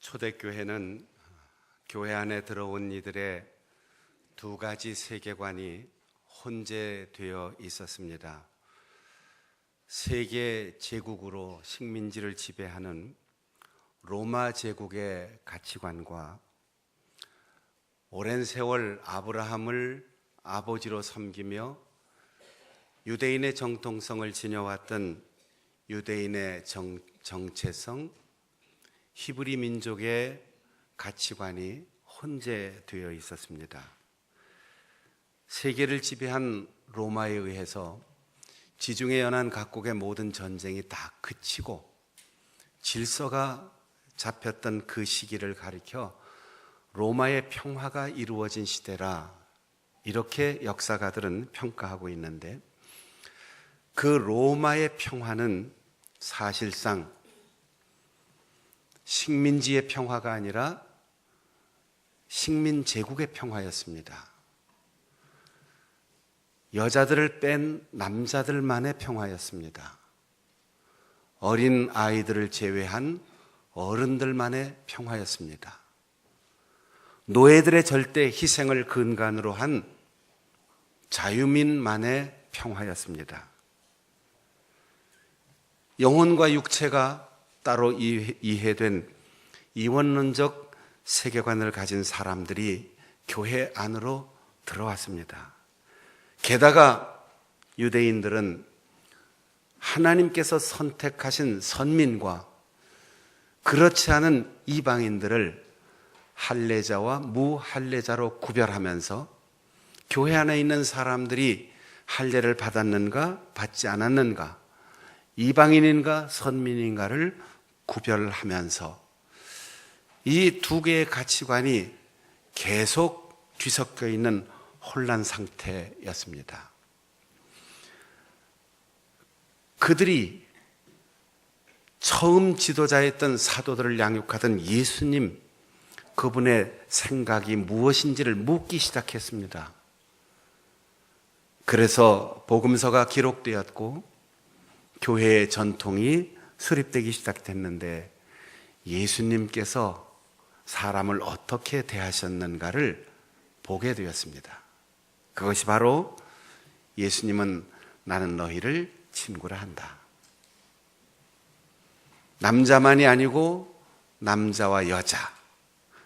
초대교회는 교회 안에 들어온 이들의 두 가지 세계관이 혼재되어 있었습니다. 세계 제국으로 식민지를 지배하는 로마 제국의 가치관과 오랜 세월 아브라함을 아버지로 섬기며 유대인의 정통성을 지녀왔던 유대인의 정체성, 히브리 민족의 가치관이 혼재되어 있었습니다. 세계를 지배한 로마에 의해서 지중해 연안 각국의 모든 전쟁이 다 그치고 질서가 잡혔던 그 시기를 가리켜 로마의 평화가 이루어진 시대라, 이렇게 역사가들은 평가하고 있는데, 그 로마의 평화는 사실상 식민지의 평화가 아니라 식민제국의 평화였습니다. 여자들을 뺀 남자들만의 평화였습니다. 어린 아이들을 제외한 어른들만의 평화였습니다. 노예들의 절대 희생을 근간으로 한 자유민만의 평화였습니다. 영혼과 육체가 따로 이해된 이원론적 세계관을 가진 사람들이 교회 안으로 들어왔습니다. 게다가 유대인들은 하나님께서 선택하신 선민과 그렇지 않은 이방인들을 할례자와 무할례자로 구별하면서 교회 안에 있는 사람들이 할례를 받았는가 받지 않았는가, 이방인인가 선민인가를 구별하면서 이 두 개의 가치관이 계속 뒤섞여 있는 혼란 상태였습니다. 그들이 처음 지도자였던 사도들을 양육하던 예수님, 그분의 생각이 무엇인지를 묻기 시작했습니다. 그래서 복음서가 기록되었고 교회의 전통이 수립되기 시작됐는데, 예수님께서 사람을 어떻게 대하셨는가를 보게 되었습니다. 그것이 바로 예수님은 나는 너희를 친구라 한다. 남자만이 아니고 남자와 여자,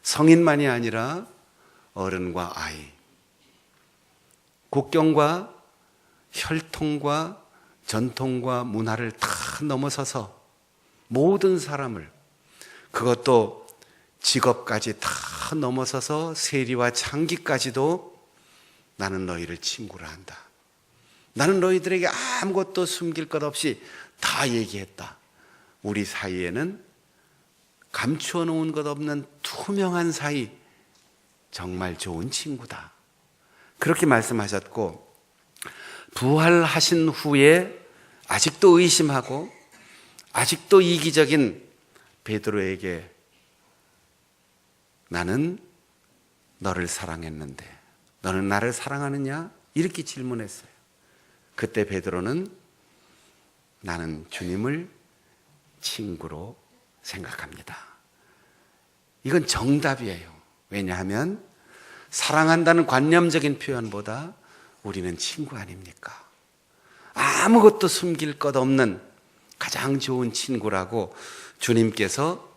성인만이 아니라 어른과 아이, 국경과 혈통과 전통과 문화를 다 넘어서서 모든 사람을, 그것도 직업까지 다 넘어서서 세리와 창기까지도 나는 너희를 친구라 한다. 나는 너희들에게 아무것도 숨길 것 없이 다 얘기했다. 우리 사이에는 감추어 놓은 것 없는 투명한 사이, 정말 좋은 친구다. 그렇게 말씀하셨고, 부활하신 후에 아직도 의심하고 아직도 이기적인 베드로에게 나는 너를 사랑했는데 너는 나를 사랑하느냐? 이렇게 질문했어요. 그때 베드로는 나는 주님을 친구로 생각합니다. 이건 정답이에요. 왜냐하면 사랑한다는 관념적인 표현보다 우리는 친구 아닙니까? 아무것도 숨길 것 없는 가장 좋은 친구라고 주님께서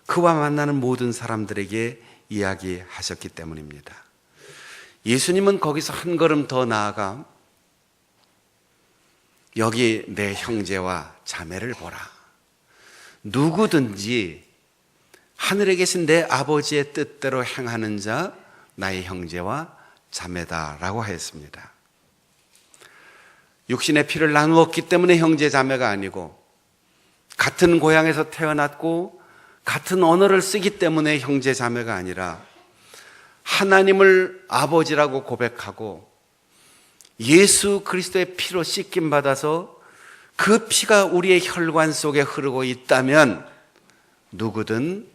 그와 만나는 모든 사람들에게 이야기하셨기 때문입니다. 예수님은 거기서 한 걸음 더 나아가 여기 내 형제와 자매를 보라. 누구든지 하늘에 계신 내 아버지의 뜻대로 행하는 자 나의 형제와 자매다라고 하였습니다. 육신의 피를 나누었기 때문에 형제 자매가 아니고, 같은 고향에서 태어났고 같은 언어를 쓰기 때문에 형제 자매가 아니라, 하나님을 아버지라고 고백하고 예수 그리스도의 피로 씻김 받아서 그 피가 우리의 혈관 속에 흐르고 있다면 누구든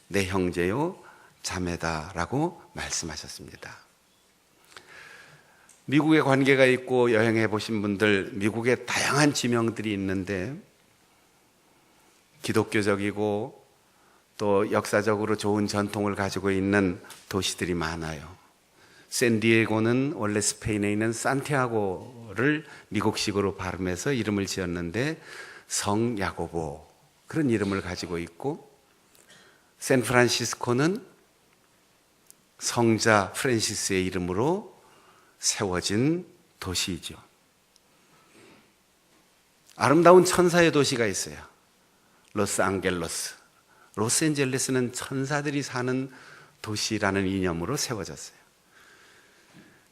내 형제요 자매다라고 말씀하셨습니다. 미국에 관계가 있고 여행해 보신 분들, 미국에 다양한 지명들이 있는데 기독교적이고 또 역사적으로 좋은 전통을 가지고 있는 도시들이 많아요. 샌디에고는 원래 스페인에 있는 산티아고를 미국식으로 발음해서 이름을 지었는데 성 야고보, 그런 이름을 가지고 있고, 샌프란시스코는 성자 프란시스의 이름으로 세워진 도시이죠. 아름다운 천사의 도시가 있어요. 로스안겔레스. 로스앤젤레스는 천사들이 사는 도시라는 이념으로 세워졌어요.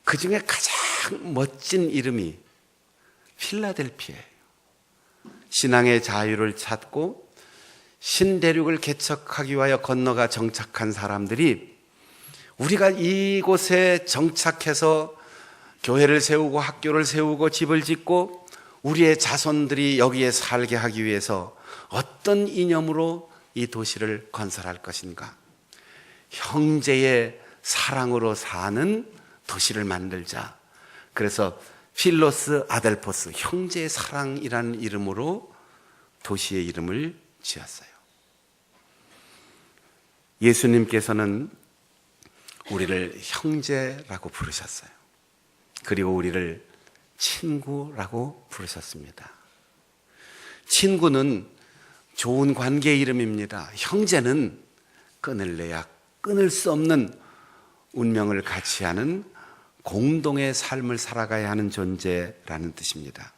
그 중에 가장 멋진 이름이 필라델피아예요. 신앙의 자유를 찾고 신대륙을 개척하기 위하여 건너가 정착한 사람들이 우리가 이곳에 정착해서 교회를 세우고 학교를 세우고 집을 짓고 우리의 자손들이 여기에 살게 하기 위해서 어떤 이념으로 이 도시를 건설할 것인가? 형제의 사랑으로 사는 도시를 만들자. 그래서 필로스 아델포스, 형제의 사랑이라는 이름으로 도시의 이름을 지었어요. 예수님께서는 우리를 형제라고 부르셨어요. 그리고 우리를 친구라고 부르셨습니다. 친구는 좋은 관계의 이름입니다. 형제는 끊을래야 끊을 수 없는 운명을 같이 하는 공동의 삶을 살아가야 하는 존재라는 뜻입니다.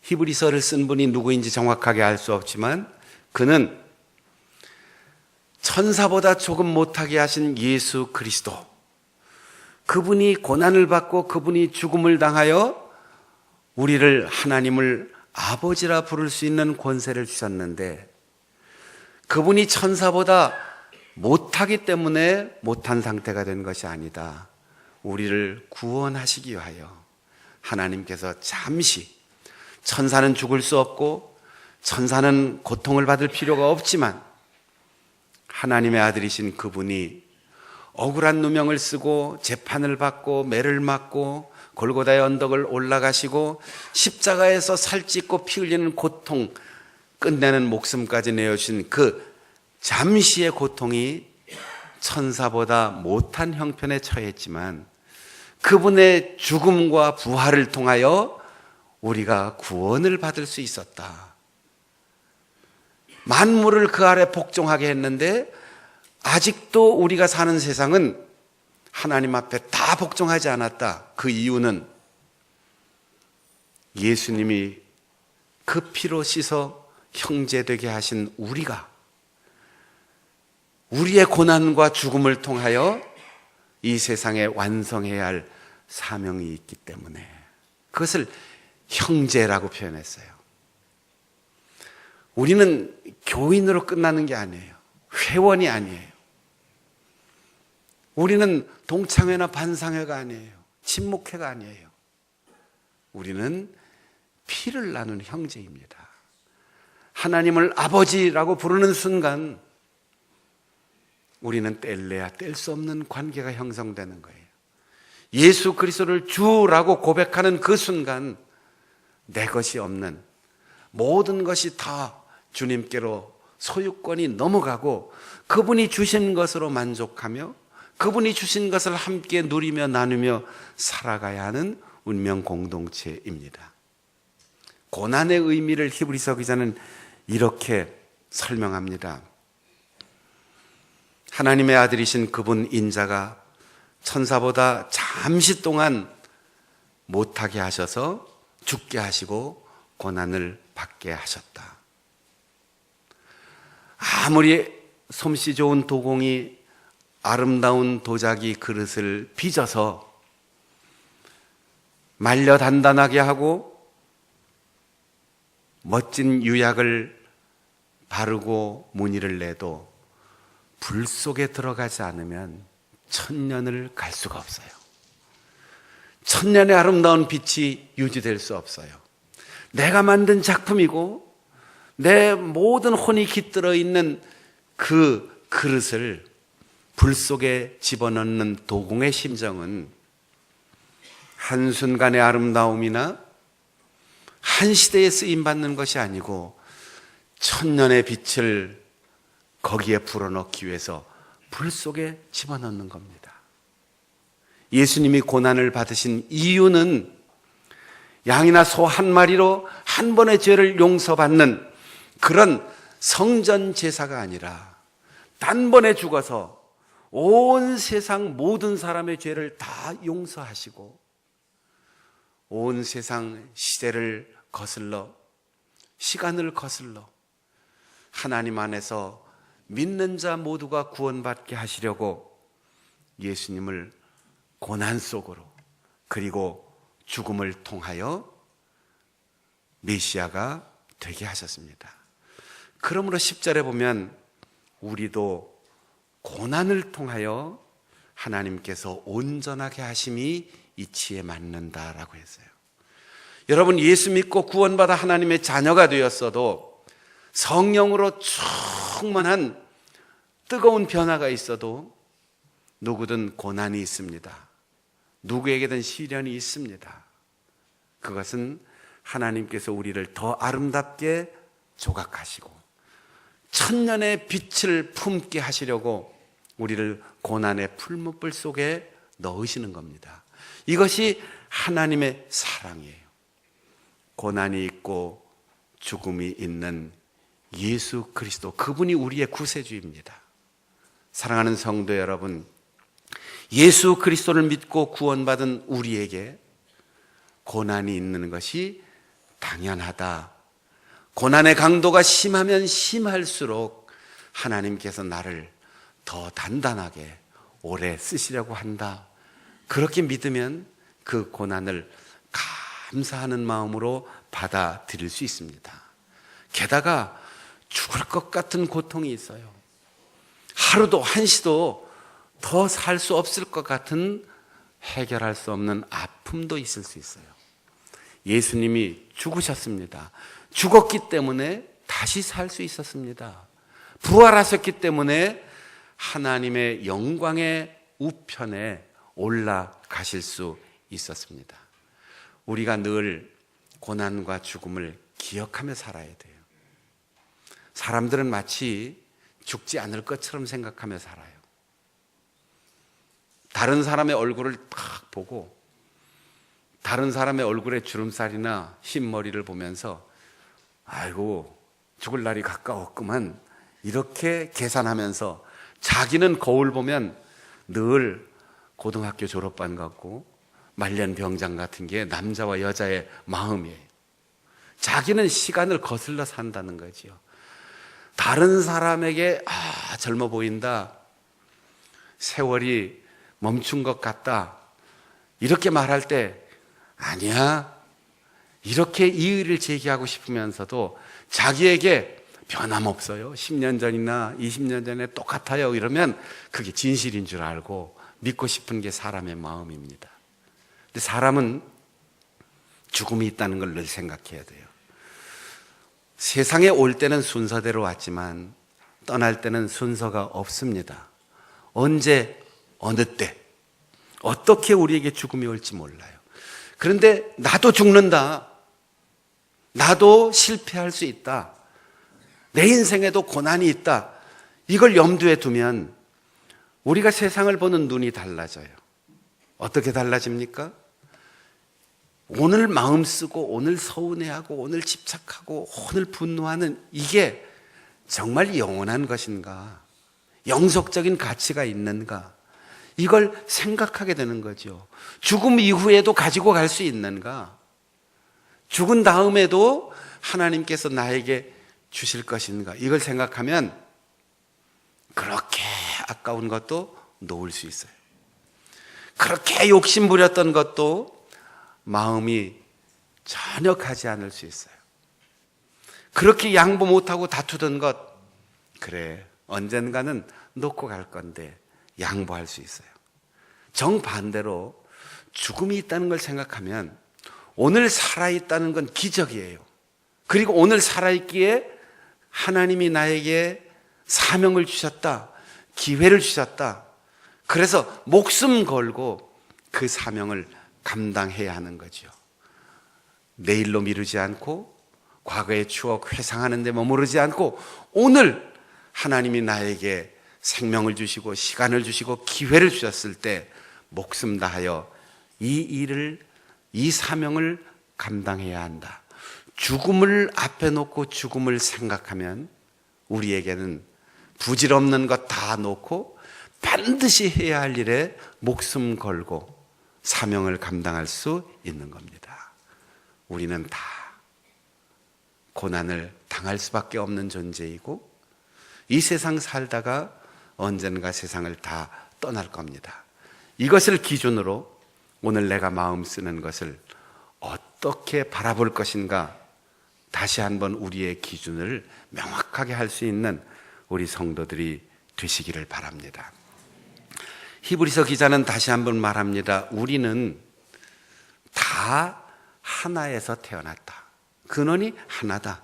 히브리서를 쓴 분이 누구인지 정확하게 알 수 없지만 그는 천사보다 조금 못하게 하신 예수 그리스도, 그분이 고난을 받고 그분이 죽음을 당하여 우리를 하나님을 아버지라 부를 수 있는 권세를 주셨는데, 그분이 천사보다 못하기 때문에 못한 상태가 된 것이 아니다. 우리를 구원하시기 위하여 하나님께서 잠시, 천사는 죽을 수 없고 천사는 고통을 받을 필요가 없지만 하나님의 아들이신 그분이 억울한 누명을 쓰고 재판을 받고 매를 맞고 골고다의 언덕을 올라가시고 십자가에서 살찢고 피 흘리는 고통, 끝내는 목숨까지 내어주신 그 잠시의 고통이 천사보다 못한 형편에 처했지만 그분의 죽음과 부활을 통하여 우리가 구원을 받을 수 있었다. 만물을 그 아래 복종하게 했는데 아직도 우리가 사는 세상은 하나님 앞에 다 복종하지 않았다. 그 이유는 예수님이 그 피로 씻어 형제되게 하신 우리가 우리의 고난과 죽음을 통하여 이 세상에 완성해야 할 사명이 있기 때문에 그것을 형제라고 표현했어요. 우리는 교인으로 끝나는 게 아니에요. 회원이 아니에요. 우리는 동창회나 반상회가 아니에요. 친목회가 아니에요. 우리는 피를 나눈 형제입니다. 하나님을 아버지라고 부르는 순간 우리는 뗄래야 뗄 수 없는 관계가 형성되는 거예요. 예수 그리스도를 주라고 고백하는 그 순간 내 것이 없는 모든 것이 다 주님께로 소유권이 넘어가고 그분이 주신 것으로 만족하며 그분이 주신 것을 함께 누리며 나누며 살아가야 하는 운명 공동체입니다. 고난의 의미를 히브리서 기자는 이렇게 설명합니다. 하나님의 아들이신 그분 인자가 천사보다 잠시 동안 못하게 하셔서 죽게 하시고 고난을 받게 하셨다. 아무리 솜씨 좋은 도공이 아름다운 도자기 그릇을 빚어서 말려 단단하게 하고 멋진 유약을 바르고 무늬를 내도 불 속에 들어가지 않으면 천년을 갈 수가 없어요. 천년의 아름다운 빛이 유지될 수 없어요. 내가 만든 작품이고 내 모든 혼이 깃들어 있는 그 그릇을 불 속에 집어넣는 도공의 심정은 한순간의 아름다움이나 한 시대에 쓰임받는 것이 아니고 천년의 빛을 거기에 불어넣기 위해서 불 속에 집어넣는 겁니다. 예수님이 고난을 받으신 이유는 양이나 소 한 마리로 한 번의 죄를 용서받는 그런 성전 제사가 아니라 단번에 죽어서 온 세상 모든 사람의 죄를 다 용서하시고 온 세상 시대를 거슬러 시간을 거슬러 하나님 안에서 믿는 자 모두가 구원받게 하시려고 예수님을 고난 속으로 그리고 죽음을 통하여 메시아가 되게 하셨습니다. 그러므로 10절에 보면 우리도 고난을 통하여 하나님께서 온전하게 하심이 이치에 맞는다라고 했어요. 여러분, 예수 믿고 구원받아 하나님의 자녀가 되었어도 성령으로 충만한 뜨거운 변화가 있어도 누구든 고난이 있습니다. 누구에게든 시련이 있습니다. 그것은 하나님께서 우리를 더 아름답게 조각하시고 천년의 빛을 품게 하시려고 우리를 고난의 풀무불 속에 넣으시는 겁니다. 이것이 하나님의 사랑이에요. 고난이 있고 죽음이 있는 예수 그리스도, 그분이 우리의 구세주입니다. 사랑하는 성도 여러분, 예수 그리스도를 믿고 구원받은 우리에게 고난이 있는 것이 당연하다. 고난의 강도가 심하면 심할수록 하나님께서 나를 더 단단하게 오래 쓰시려고 한다. 그렇게 믿으면 그 고난을 감사하는 마음으로 받아들일 수 있습니다. 게다가 죽을 것 같은 고통이 있어요. 하루도 한시도 더 살 수 없을 것 같은 해결할 수 없는 아픔도 있을 수 있어요. 예수님이 죽으셨습니다. 죽었기 때문에 다시 살 수 있었습니다. 부활하셨기 때문에 하나님의 영광의 우편에 올라가실 수 있었습니다. 우리가 늘 고난과 죽음을 기억하며 살아야 돼요. 사람들은 마치 죽지 않을 것처럼 생각하며 살아요. 다른 사람의 얼굴을 딱 보고 다른 사람의 얼굴에 주름살이나 흰머리를 보면서 아이고 죽을 날이 가까웠구만 이렇게 계산하면서 자기는 거울 보면 늘 고등학교 졸업반 같고 말년 병장 같은 게 남자와 여자의 마음이에요. 자기는 시간을 거슬러 산다는 거지요. 다른 사람에게 젊어 보인다, 세월이 멈춘 것 같다 이렇게 말할 때 아니야 이렇게 이의를 제기하고 싶으면서도 자기에게 변함없어요, 10년 전이나 20년 전에 똑같아요 이러면 그게 진실인 줄 알고 믿고 싶은 게 사람의 마음입니다. 근데 사람은 죽음이 있다는 걸 늘 생각해야 돼요. 세상에 올 때는 순서대로 왔지만 떠날 때는 순서가 없습니다. 언제 어느 때 어떻게 우리에게 죽음이 올지 몰라요. 그런데 나도 죽는다, 나도 실패할 수 있다, 내 인생에도 고난이 있다, 이걸 염두에 두면 우리가 세상을 보는 눈이 달라져요. 어떻게 달라집니까? 오늘 마음 쓰고 오늘 서운해하고 오늘 집착하고 오늘 분노하는 이게 정말 영원한 것인가, 영속적인 가치가 있는가, 이걸 생각하게 되는 거죠. 죽음 이후에도 가지고 갈 수 있는가, 죽은 다음에도 하나님께서 나에게 주실 것인가, 이걸 생각하면 그렇게 아까운 것도 놓을 수 있어요. 그렇게 욕심 부렸던 것도 마음이 전혀 가지 않을 수 있어요. 그렇게 양보 못하고 다투던 것, 그래 언젠가는 놓고 갈 건데 양보할 수 있어요. 정반대로 죽음이 있다는 걸 생각하면 오늘 살아있다는 건 기적이에요. 그리고 오늘 살아있기에 하나님이 나에게 사명을 주셨다, 기회를 주셨다. 그래서 목숨 걸고 그 사명을 감당해야 하는 거죠. 내일로 미루지 않고 과거의 추억 회상하는 데 머무르지 않고 오늘 하나님이 나에게 생명을 주시고 시간을 주시고 기회를 주셨을 때 목숨 다하여 이 일을, 이 사명을 감당해야 한다. 죽음을 앞에 놓고 죽음을 생각하면 우리에게는 부질없는 것 다 놓고 반드시 해야 할 일에 목숨 걸고 사명을 감당할 수 있는 겁니다. 우리는 다 고난을 당할 수밖에 없는 존재이고 이 세상 살다가 언젠가 세상을 다 떠날 겁니다. 이것을 기준으로 오늘 내가 마음 쓰는 것을 어떻게 바라볼 것인가, 다시 한번 우리의 기준을 명확하게 할 수 있는 우리 성도들이 되시기를 바랍니다. 히브리서 기자는 다시 한번 말합니다. 우리는 다 하나에서 태어났다. 근원이 하나다.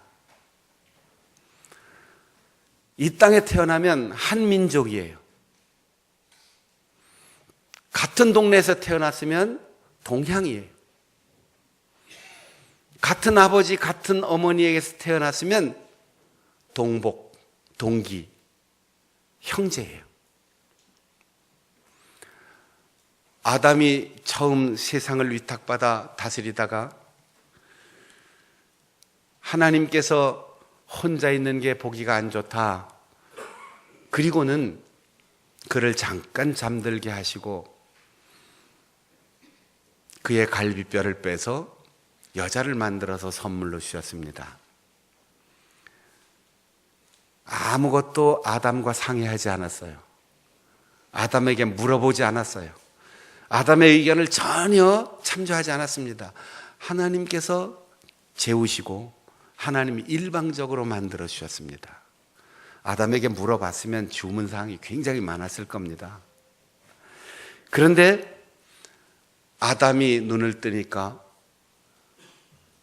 이 땅에 태어나면 한 민족이에요. 같은 동네에서 태어났으면 동향이에요. 같은 아버지, 같은 어머니에게서 태어났으면 동복, 동기, 형제예요. 아담이 처음 세상을 위탁받아 다스리다가 하나님께서 혼자 있는 게 보기가 안 좋다. 그리고는 그를 잠깐 잠들게 하시고 그의 갈비뼈를 빼서 여자를 만들어서 선물로 주셨습니다. 아무것도 아담과 상의하지 않았어요. 아담에게 물어보지 않았어요. 아담의 의견을 전혀 참조하지 않았습니다. 하나님께서 재우시고 하나님이 일방적으로 만들어 주셨습니다. 아담에게 물어봤으면 주문사항이 굉장히 많았을 겁니다. 그런데 아담이 눈을 뜨니까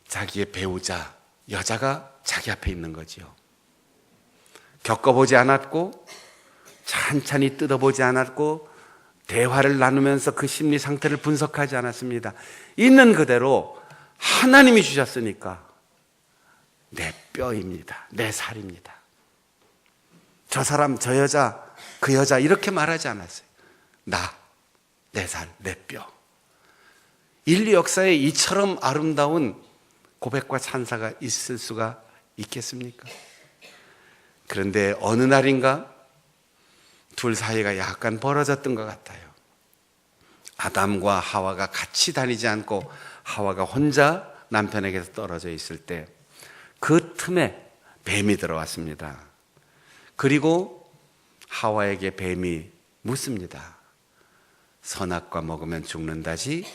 자기의 배우자, 여자가 자기 앞에 있는 거지요. 겪어보지 않았고 찬찬히 뜯어보지 않았고 대화를 나누면서 그 심리 상태를 분석하지 않았습니다. 있는 그대로 하나님이 주셨으니까 내 뼈입니다. 내 살입니다. 저 사람, 저 여자, 그 여자 이렇게 말하지 않았어요. 나, 내 살, 내 뼈. 인류 역사에 이처럼 아름다운 고백과 찬사가 있을 수가 있겠습니까? 그런데 어느 날인가 둘 사이가 약간 벌어졌던 것 같아요. 아담과 하와가 같이 다니지 않고 하와가 혼자 남편에게서 떨어져 있을 때 그 틈에 뱀이 들어왔습니다. 그리고 하와에게 뱀이 묻습니다. 선악과 먹으면 죽는다지?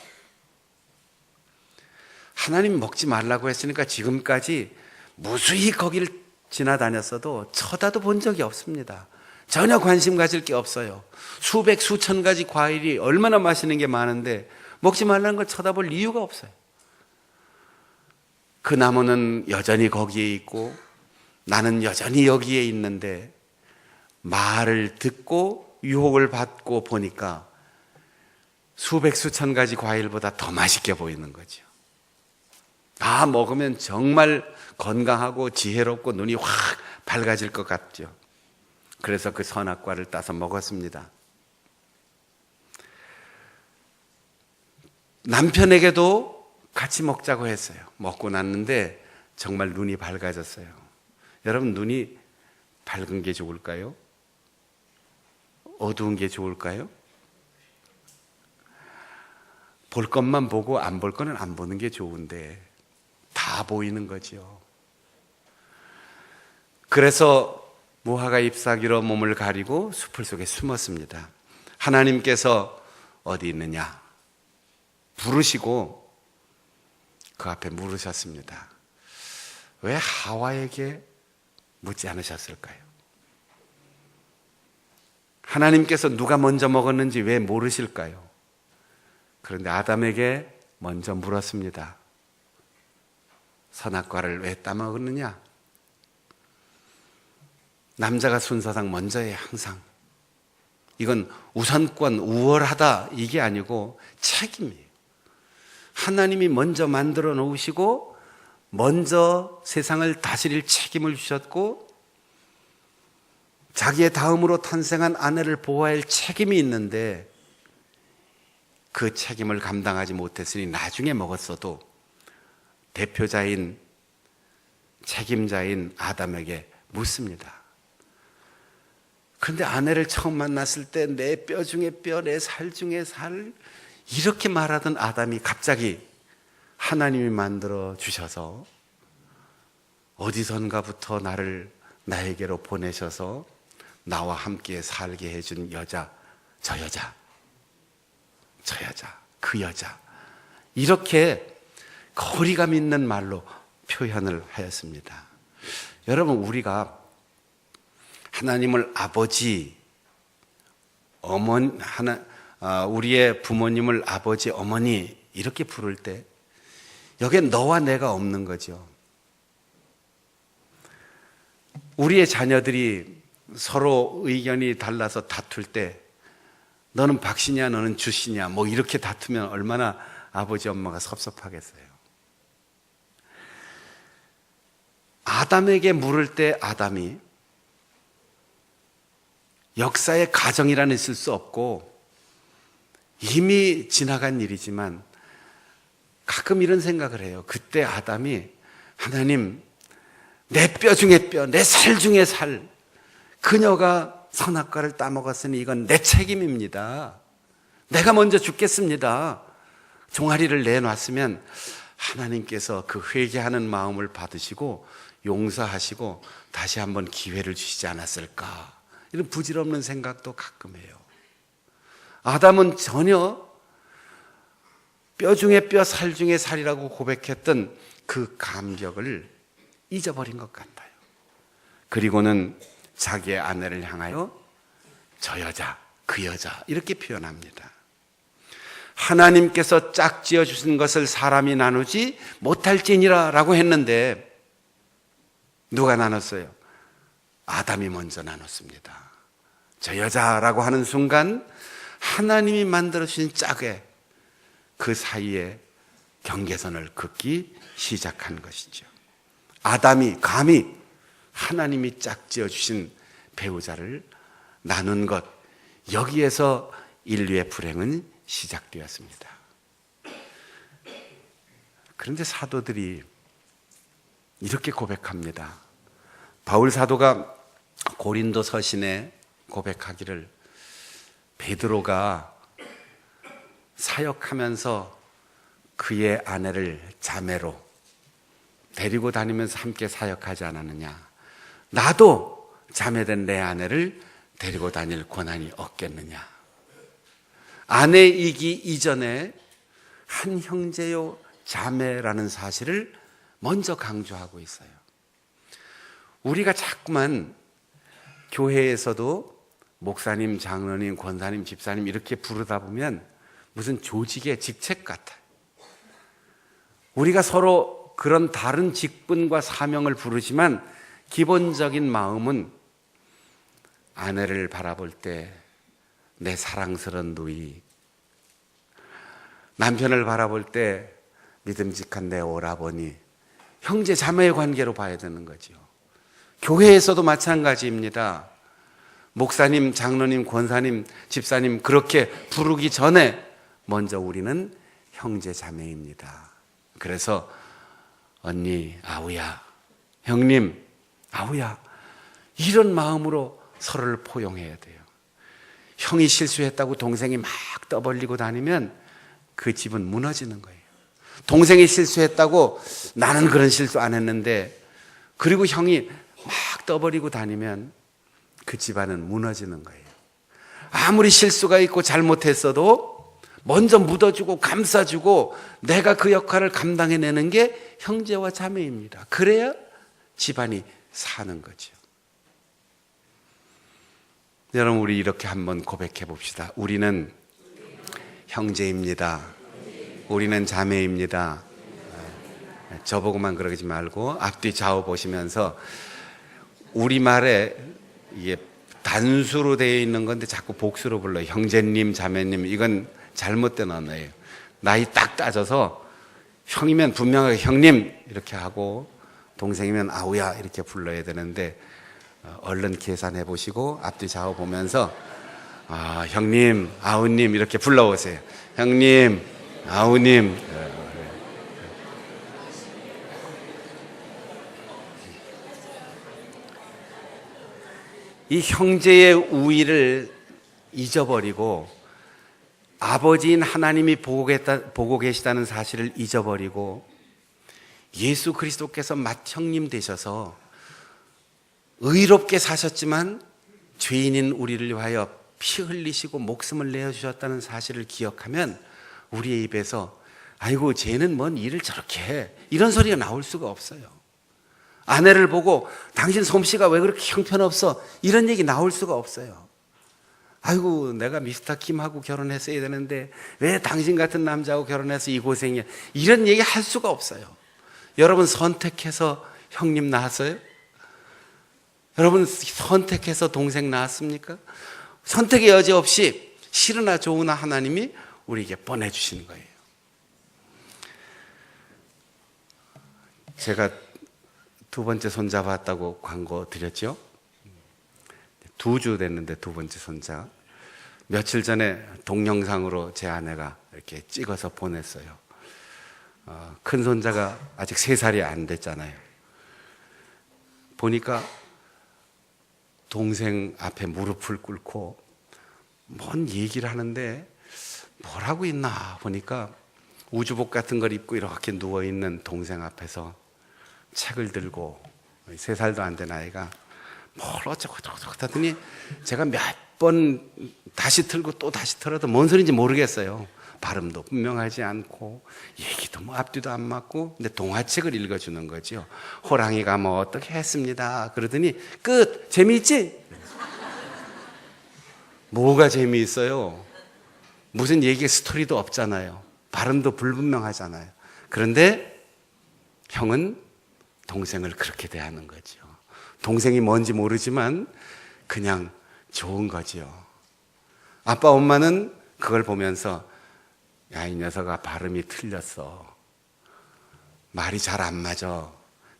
하나님 먹지 말라고 했으니까 지금까지 무수히 거기를 지나다녔어도 쳐다도 본 적이 없습니다. 전혀 관심 가질 게 없어요. 수백, 수천 가지 과일이 얼마나 맛있는 게 많은데 먹지 말라는 걸 쳐다볼 이유가 없어요. 그 나무는 여전히 거기에 있고 나는 여전히 여기에 있는데 말을 듣고 유혹을 받고 보니까 수백, 수천 가지 과일보다 더 맛있게 보이는 거죠. 다 먹으면 정말 건강하고 지혜롭고 눈이 확 밝아질 것 같죠. 그래서 그 선악과를 따서 먹었습니다. 남편에게도 같이 먹자고 했어요. 먹고 났는데 정말 눈이 밝아졌어요. 여러분, 눈이 밝은 게 좋을까요? 어두운 게 좋을까요? 볼 것만 보고 안 볼 거는 안 보는 게 좋은데 다 보이는 거죠. 그래서 무화과 잎사귀로 몸을 가리고 숲을 속에 숨었습니다. 하나님께서 어디 있느냐 부르시고 그 앞에 물으셨습니다. 왜 하와에게 묻지 않으셨을까요? 하나님께서 누가 먼저 먹었는지 왜 모르실까요? 그런데 아담에게 먼저 물었습니다. 선악과를 왜 따먹었느냐? 남자가 순서상 먼저예요, 항상. 이건 우선권, 우월하다 이게 아니고 책임이에요. 하나님이 먼저 만들어 놓으시고 먼저 세상을 다스릴 책임을 주셨고 자기의 다음으로 탄생한 아내를 보호해야 할 책임이 있는데 그 책임을 감당하지 못했으니 나중에 먹었어도 대표자인 책임자인 아담에게 묻습니다. 그런데 아내를 처음 만났을 때 내 뼈 중에 뼈, 내 살 중에 살 이렇게 말하던 아담이 갑자기 하나님이 만들어 주셔서 어디선가부터 나에게로 보내셔서 나와 함께 살게 해준 여자, 저 여자, 그 여자 이렇게 거리감 있는 말로 표현을 하였습니다. 여러분, 우리가 하나님을 아버지, 우리의 부모님을 아버지, 어머니 이렇게 부를 때 여기에 너와 내가 없는 거죠. 우리의 자녀들이 서로 의견이 달라서 다툴 때 너는 박씨냐 너는 주씨냐 뭐 이렇게 다투면 얼마나 아버지 엄마가 섭섭하겠어요. 아담에게 물을 때 아담이 역사의 가정이라는 있을 수 없고 이미 지나간 일이지만 가끔 이런 생각을 해요. 그때 아담이 하나님, 내 뼈 중에 뼈, 내 살 중에 살, 그녀가 선악과를 따먹었으니 이건 내 책임입니다. 내가 먼저 죽겠습니다. 종아리를 내놨으면 하나님께서 그 회개하는 마음을 받으시고 용서하시고 다시 한번 기회를 주시지 않았을까, 이런 부질없는 생각도 가끔 해요. 아담은 전혀 뼈 중에 뼈, 살 중에 살이라고 고백했던 그 감격을 잊어버린 것 같아요. 그리고는 자기의 아내를 향하여 저 여자, 그 여자 이렇게 표현합니다. 하나님께서 짝지어 주신 것을 사람이 나누지 못할지니라 라고 했는데 누가 나눴어요? 아담이 먼저 나눴습니다. 저 여자라고 하는 순간 하나님이 만들어주신 짝에 그 사이에 경계선을 긋기 시작한 것이죠. 아담이 감히 하나님이 짝지어 주신 배우자를 나눈 것, 여기에서 인류의 불행은 시작되었습니다. 그런데 사도들이 이렇게 고백합니다. 바울 사도가 고린도 서신에 고백하기를, 베드로가 사역하면서 그의 아내를 자매로 데리고 다니면서 함께 사역하지 않았느냐, 나도 자매된 내 아내를 데리고 다닐 권한이 없겠느냐. 아내이기 이전에 한 형제요 자매라는 사실을 먼저 강조하고 있어요. 우리가 자꾸만 교회에서도 목사님, 장로님, 권사님, 집사님 이렇게 부르다 보면 무슨 조직의 직책 같아요. 우리가 서로 그런 다른 직분과 사명을 부르지만 기본적인 마음은 아내를 바라볼 때 내 사랑스러운 누이, 남편을 바라볼 때 믿음직한 내 오라버니, 형제 자매의 관계로 봐야 되는 거죠. 교회에서도 마찬가지입니다. 목사님, 장로님, 권사님, 집사님 그렇게 부르기 전에 먼저 우리는 형제 자매입니다. 그래서 언니, 아우야, 형님, 아우야, 이런 마음으로 서로를 포용해야 돼요. 형이 실수했다고 동생이 막 떠벌리고 다니면 그 집은 무너지는 거예요. 동생이 실수했다고 나는 그런 실수 안 했는데, 그리고 형이 막 떠벌리고 다니면 그 집안은 무너지는 거예요. 아무리 실수가 있고 잘못했어도 먼저 묻어주고 감싸주고 내가 그 역할을 감당해내는 게 형제와 자매입니다. 그래야 집안이 사는 거죠. 여러분, 우리 이렇게 한번 고백해 봅시다. 우리는 형제입니다. 우리는 자매입니다. 저보고만 그러지 말고 앞뒤 좌우 보시면서, 우리말에 이게 단수로 되어 있는 건데 자꾸 복수로 불러요. 형제님, 자매님. 이건 잘못된 언어예요. 나이 딱 따져서 형이면 분명하게 형님 이렇게 하고 동생이면 아우야 이렇게 불러야 되는데, 얼른 계산해 보시고 앞뒤 좌우 보면서 형님, 아우님 이렇게 불러오세요. 형님, 아우님. 이 형제의 우위를 잊어버리고 아버지인 하나님이 보고 계시다는 사실을 잊어버리고 예수 그리스도께서 맏형님 되셔서 의롭게 사셨지만 죄인인 우리를 위하여 피 흘리시고 목숨을 내어주셨다는 사실을 기억하면 우리의 입에서 아이고 쟤는 뭔 일을 저렇게 해, 이런 소리가 나올 수가 없어요. 아내를 보고 당신 솜씨가 왜 그렇게 형편없어, 이런 얘기 나올 수가 없어요. 아이고 내가 미스터 김하고 결혼했어야 되는데 왜 당신 같은 남자하고 결혼해서 이 고생이야, 이런 얘기 할 수가 없어요. 여러분 선택해서 형님 낳았어요? 여러분 선택해서 동생 낳았습니까? 선택의 여지 없이 싫으나 좋으나 하나님이 우리에게 보내주시는 거예요. 제가 2번째 손자 봤다고 광고 드렸죠? 2주 됐는데 2번째 손자. 며칠 전에 동영상으로 제 아내가 이렇게 찍어서 보냈어요. 큰 손자가 아직 3살이 안 됐잖아요. 보니까 동생 앞에 무릎을 꿇고 뭔 얘기를 하는데 뭐라고 있나 보니까 우주복 같은 걸 입고 이렇게 누워있는 동생 앞에서 책을 들고 3살도 안 된 아이가 뭘 어쩌고 하더니 제가 몇 번 다시 틀고 또 다시 틀어도 뭔 소리인지 모르겠어요. 발음도 분명하지 않고 얘기도 뭐 앞뒤도 안 맞고, 근데 동화책을 읽어주는 거죠. 호랑이가 뭐 어떻게 했습니다. 그러더니 끝. 재미있지? 뭐가 재미있어요? 무슨 얘기 스토리도 없잖아요. 발음도 불분명하잖아요. 그런데 형은 동생을 그렇게 대하는 거죠. 동생이 뭔지 모르지만 그냥 좋은 거죠. 아빠 엄마는 그걸 보면서 야, 이 녀석아 발음이 틀렸어, 말이 잘 안 맞아,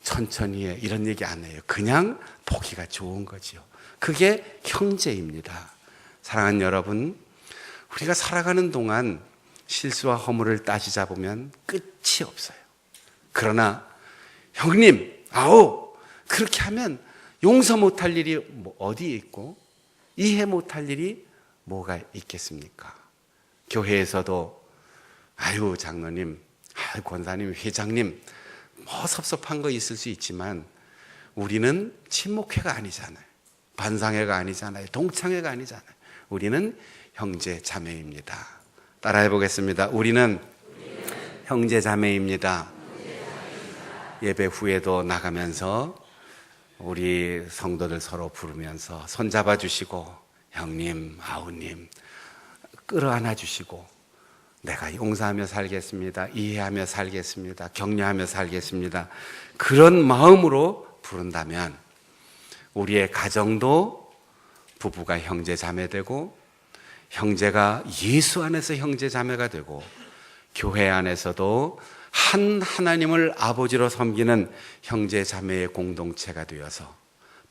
천천히 해, 이런 얘기 안 해요. 그냥 보기가 좋은 거죠. 그게 형제입니다. 사랑하는 여러분, 우리가 살아가는 동안 실수와 허물을 따지자 보면 끝이 없어요. 그러나 형님, 아우, 그렇게 하면 용서 못할 일이 어디에 있고 이해 못할 일이 뭐가 있겠습니까? 교회에서도 아유 장로님, 아유 권사님, 회장님, 뭐 섭섭한 거 있을 수 있지만 우리는 친목회가 아니잖아요. 반상회가 아니잖아요. 동창회가 아니잖아요. 우리는 형제 자매입니다. 따라해 보겠습니다. 우리는 형제 자매입니다. 예배 후에도 나가면서 우리 성도들 서로 부르면서 손잡아 주시고 형님, 아우님 끌어안아 주시고 내가 용서하며 살겠습니다, 이해하며 살겠습니다, 격려하며 살겠습니다, 그런 마음으로 부른다면 우리의 가정도 부부가 형제 자매 되고, 형제가 예수 안에서 형제 자매가 되고, 교회 안에서도 한 하나님을 아버지로 섬기는 형제 자매의 공동체가 되어서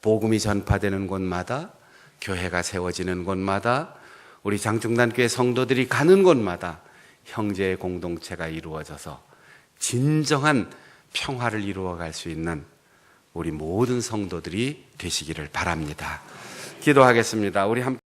복음이 전파되는 곳마다, 교회가 세워지는 곳마다, 우리 장충단교회 성도들이 가는 곳마다 형제의 공동체가 이루어져서 진정한 평화를 이루어갈 수 있는 우리 모든 성도들이 되시기를 바랍니다. 기도하겠습니다. 우리 함께